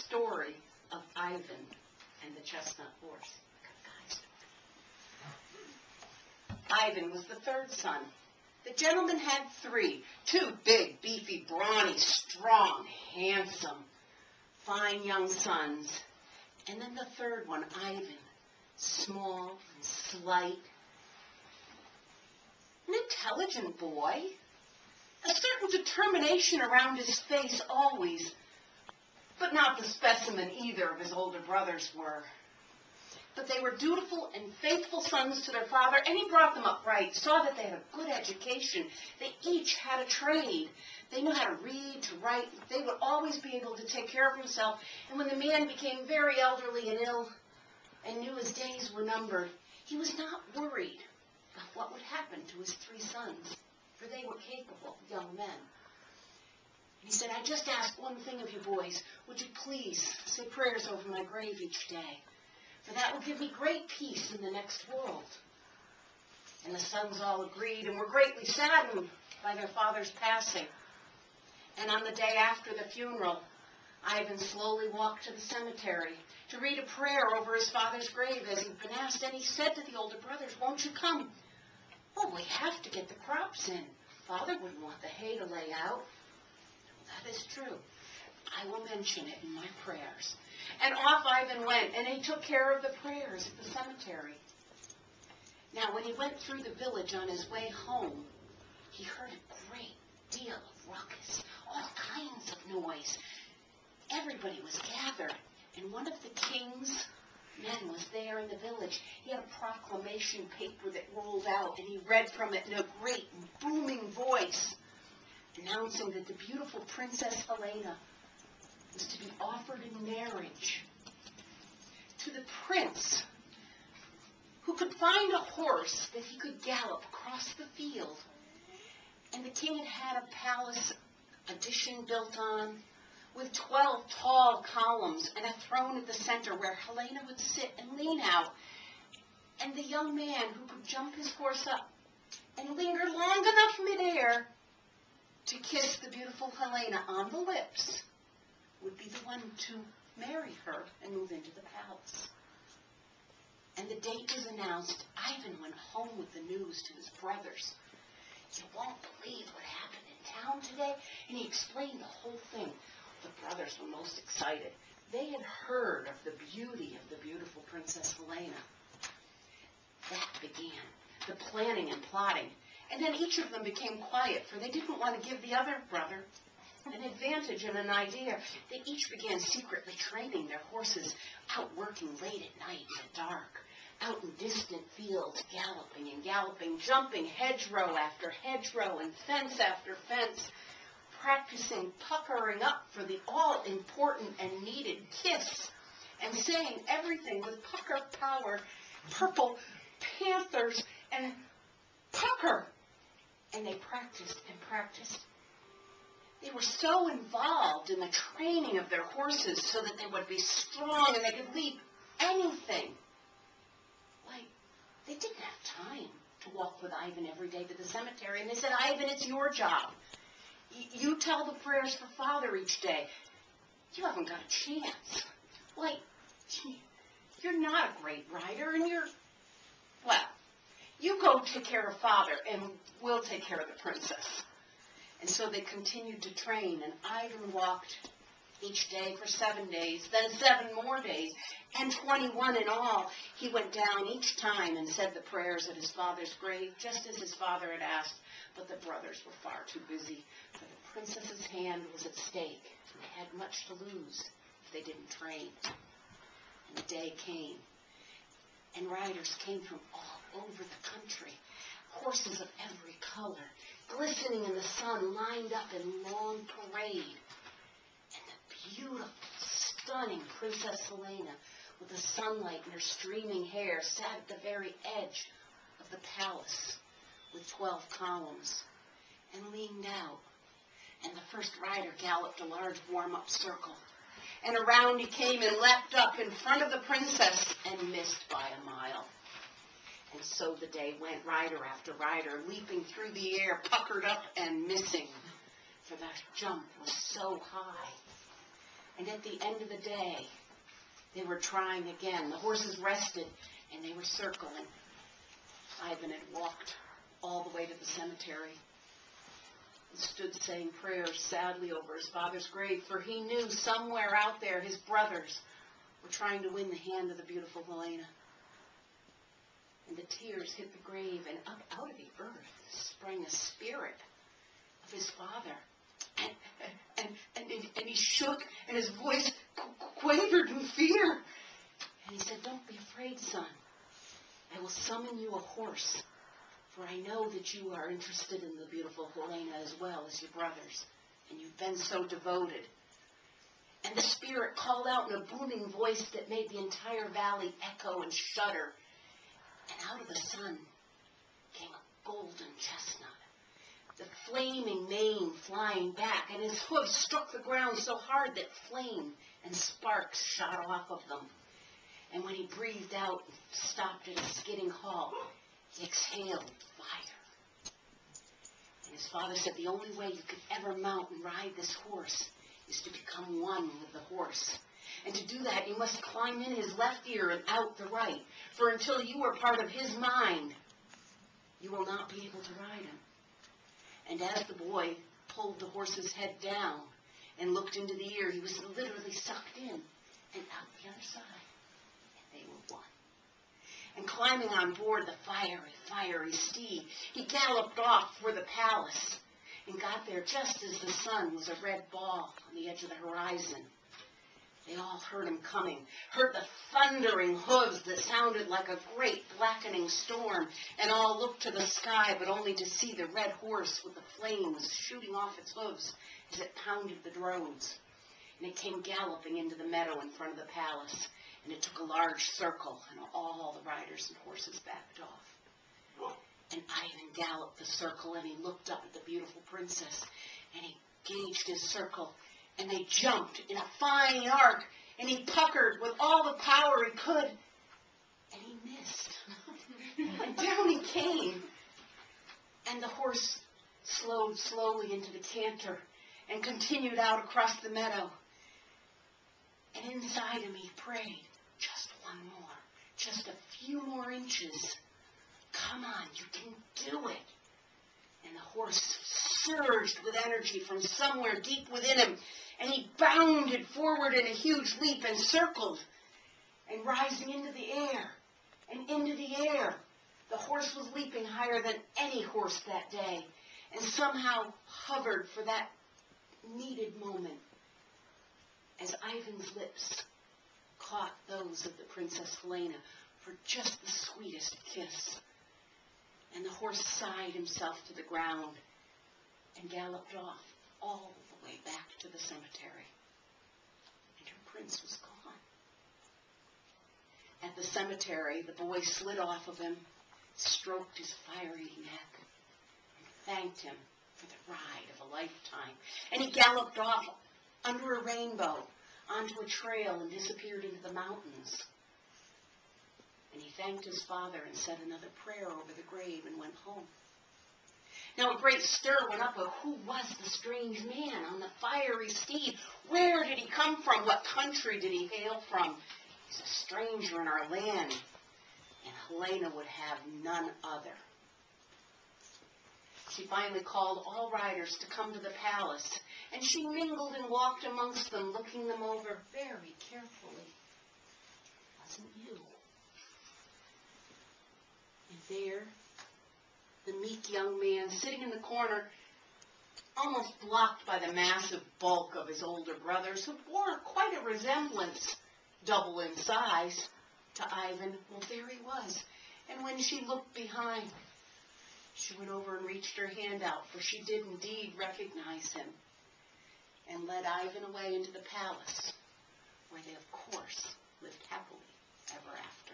story of Ivan and the Chestnut horse. Ivan was the third son. The gentleman had three, two big, beefy, brawny, strong, handsome, fine young sons. And then the third one, Ivan, small and slight, an intelligent boy, a certain determination around his face always, but not the specimen either of his older brothers were. But they were dutiful and faithful sons to their father, and he brought them up right, saw that they had a good education. They each had a trade. They knew how to read, to write. They would always be able to take care of himself. And when the man became very elderly and ill and knew his days were numbered, he was not worried about what would happen to his three sons, for they were capable young men. And he said, I just ask one thing of you boys. Would you please say prayers over my grave each day? For that will give me great peace in the next world. And the sons all agreed and were greatly saddened by their father's passing. And on the day after the funeral, Ivan slowly walked to the cemetery to read a prayer over his father's grave as he'd been asked. And he said to the older brothers, won't you come? Well, we have to get the crops in. Father wouldn't want the hay to lay out. That is true. I will mention it in my prayers. And off Ivan went, and he took care of the prayers at the cemetery. Now, when he went through the village on his way home, he heard a great deal of ruckus, all kinds of noise. Everybody was gathered, and one of the king's men was there in the village. He had a proclamation paper that rolled out, and he read from it in a great booming voice, announcing that the beautiful Princess Helena was to be offered in marriage to the prince who could find a horse that he could gallop across the field. And the king had had a palace addition built on with 12 tall columns and a throne at the center where Helena would sit and lean out. And the young man who could jump his horse up and linger long enough midair to kiss the beautiful Helena on the lips would be the one to marry her and move into the palace. And the date was announced. Ivan went home with the news to his brothers. You won't believe what happened in town today. And he explained the whole thing. The brothers were most excited. They had heard of the beauty of the beautiful Princess Helena. That began the planning and plotting. And then each of them became quiet, for they didn't want to give the other brother an advantage and an idea. They each began secretly training their horses, out working late at night in the dark, out in distant fields, galloping and galloping, jumping hedgerow after hedgerow and fence after fence, practicing puckering up for the all-important and needed kiss, and saying everything with pucker power, purple panthers, and pucker. And they practiced and practiced. They were so involved in the training of their horses so that they would be strong and they could leap anything. Why, they didn't have time to walk with Ivan every day to the cemetery. And they said, Ivan, it's your job. You tell the prayers for Father each day. You haven't got a chance. Why, you're not a great rider, and well, you go take care of Father, and we'll take care of the princess. And so they continued to train, and Ivan walked each day for 7 days, then 7 more days, and 21 in all. He went down each time and said the prayers at his father's grave, just as his father had asked, but the brothers were far too busy, for the princess's hand was at stake, and they had much to lose if they didn't train. And the day came, and riders came from all over the country, horses of every color, glistening in the sun, lined up in long parade. And the beautiful, stunning Princess Helena, with the sunlight in her streaming hair, sat at the very edge of the palace with 12 columns and leaned out. And the first rider galloped a large warm-up circle. And around he came and leapt up in front of the princess and missed by a mile. And so the day went, rider after rider, leaping through the air, puckered up and missing, for that jump was so high. And at the end of the day, they were trying again. The horses rested, and they were circling. Ivan had walked all the way to the cemetery and stood saying prayers sadly over his father's grave, for he knew somewhere out there his brothers were trying to win the hand of the beautiful Helena. And the tears hit the grave, and up out of the earth sprang a spirit of his father. And he shook, and his voice quavered in fear. And he said, "Don't be afraid, son. I will summon you a horse, for I know that you are interested in the beautiful Helena as well as your brothers, and you've been so devoted." And the spirit called out in a booming voice that made the entire valley echo and shudder. And out of the sun came a golden chestnut, the flaming mane flying back, and his hooves struck the ground so hard that flame and sparks shot off of them. And when he breathed out and stopped at a skidding halt, he exhaled fire. And his father said, "The only way you could ever mount and ride this horse is to become one with the horse. And to do that, you must climb in his left ear and out the right. For until you are part of his mind, you will not be able to ride him." And as the boy pulled the horse's head down and looked into the ear, he was literally sucked in and out the other side. And they were one. And climbing on board the fiery steed, he galloped off for the palace and got there just as the sun was a red ball on the edge of the horizon. They all heard him coming, heard the thundering hooves that sounded like a great blackening storm, and all looked to the sky, but only to see the red horse with the flames shooting off its hooves as it pounded the roads. And it came galloping into the meadow in front of the palace, and it took a large circle, and all the riders and horses backed off. And Ivan galloped the circle, and he looked up at the beautiful princess, and he gauged his circle, and they jumped in a fine arc, and he puckered with all the power he could, and he missed. And down he came, and the horse slowed slowly into the canter and continued out across the meadow. And inside him he prayed, "Just one more, just a few more inches. Come on, you can do it." And the horse surged with energy from somewhere deep within him, and he bounded forward in a huge leap and circled, and rising into the air, and into the air. The horse was leaping higher than any horse that day, and somehow hovered for that needed moment as Ivan's lips caught those of the Princess Helena for just the sweetest kiss. And the horse sighed himself to the ground and galloped off all the way back to the cemetery. And her prince was gone. At the cemetery, the boy slid off of him, stroked his fiery neck, and thanked him for the ride of a lifetime. And he galloped off under a rainbow onto a trail and disappeared into the mountains. And he thanked his father and said another prayer over the grave and went home. Now a great stir went up of who was the strange man on the fiery steed? Where did he come from? What country did he hail from? He's a stranger in our land, and Helena would have none other. She finally called all riders to come to the palace, and she mingled and walked amongst them, looking them over very carefully. It wasn't you. And there, the meek young man sitting in the corner, almost blocked by the massive bulk of his older brothers, who bore quite a resemblance, double in size, to Ivan. Well, there he was. And when she looked behind, she went over and reached her hand out, for she did indeed recognize him, and led Ivan away into the palace, where they, of course, lived happily ever after.